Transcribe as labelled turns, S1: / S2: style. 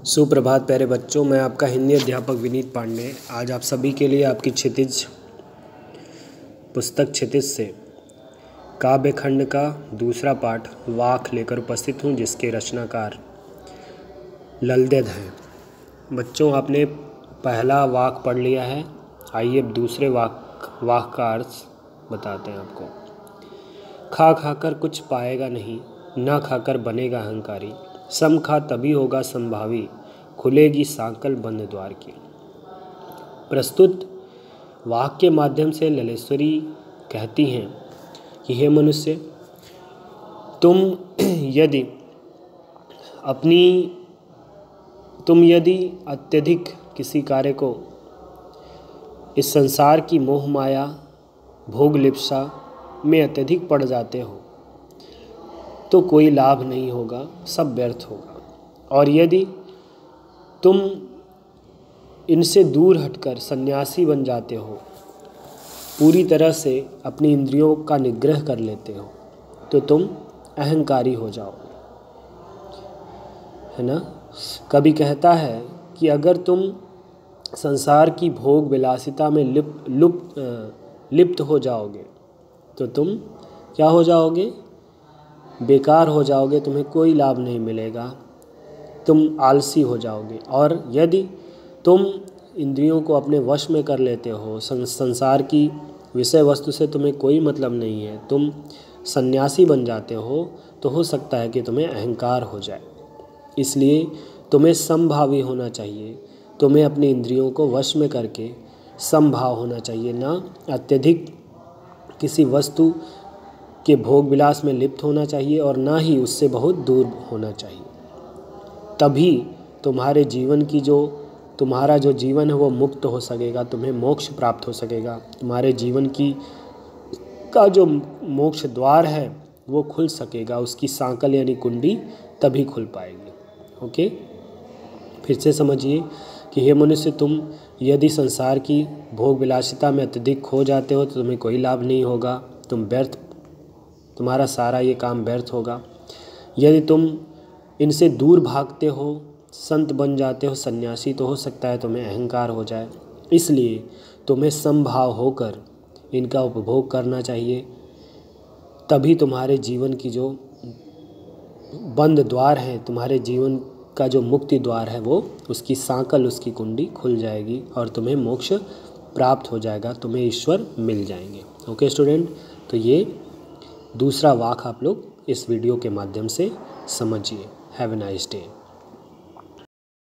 S1: सुप्रभात प्यारे बच्चों, मैं आपका हिंदी अध्यापक विनीत पांडे आज आप सभी के लिए आपकी क्षितिज पुस्तक क्षितिज से काव्य खंड का दूसरा पाठ वाक लेकर उपस्थित हूँ, जिसके रचनाकार ललदेद हैं। बच्चों, आपने पहला वाक पढ़ लिया है। आइए अब दूसरे वाक का अर्थ बताते हैं आपको। खा खाकर कुछ पाएगा नहीं, ना खाकर बनेगा अहंकारी। सम खा तभी होगा संभावी, खुलेगी सांकल बंद द्वार की। प्रस्तुत वाक्य के माध्यम से ललेश्वरी कहती हैं कि हे मनुष्य, तुम यदि अत्यधिक किसी कार्य को इस संसार की मोह माया भोग लिप्सा में अत्यधिक पड़ जाते हो तो कोई लाभ नहीं होगा, सब व्यर्थ होगा। और यदि तुम इनसे दूर हटकर सन्यासी बन जाते हो, पूरी तरह से अपनी इंद्रियों का निग्रह कर लेते हो, तो तुम अहंकारी हो जाओगे, है ना। कभी कहता है कि अगर तुम संसार की भोग विलासिता में लिप्त हो जाओगे तो तुम क्या हो जाओगे? बेकार हो जाओगे, तुम्हें कोई लाभ नहीं मिलेगा, तुम आलसी हो जाओगे। और यदि तुम इंद्रियों को अपने वश में कर लेते हो, संसार की विषय वस्तु से तुम्हें कोई मतलब नहीं है, तुम सन्यासी बन जाते हो, तो हो सकता है कि तुम्हें अहंकार हो जाए। इसलिए तुम्हें समभावी होना चाहिए, तुम्हें अपनी इंद्रियों को वश में करके समभाव होना चाहिए, ना अत्यधिक किसी वस्तु के भोग विलास में लिप्त होना चाहिए और ना ही उससे बहुत दूर होना चाहिए। तभी तुम्हारा जो जीवन है वो मुक्त हो सकेगा, तुम्हें मोक्ष प्राप्त हो सकेगा, तुम्हारे जीवन का जो मोक्ष द्वार है वो खुल सकेगा, उसकी सांकल यानी कुंडी तभी खुल पाएगी। ओके, फिर से समझिए कि हे मनुष्य, तुम यदि संसार की भोग विलासिता में अत्यधिक खो जाते हो तो तुम्हें कोई लाभ नहीं होगा, तुम्हारा सारा ये काम व्यर्थ होगा। यदि तुम इनसे दूर भागते हो, संत बन जाते हो, सन्यासी, तो हो सकता है तुम्हें अहंकार हो जाए। इसलिए तुम्हें समभाव होकर इनका उपभोग करना चाहिए, तभी तुम्हारे जीवन की जो बंद द्वार है, तुम्हारे जीवन का जो मुक्ति द्वार है, वो उसकी सांकल, उसकी कुंडी खुल जाएगी और तुम्हें मोक्ष प्राप्त हो जाएगा, तुम्हें ईश्वर मिल जाएंगे। ओके स्टूडेंट, तो ये दूसरा वाक आप लोग इस वीडियो के माध्यम से समझिए। Have a nice day.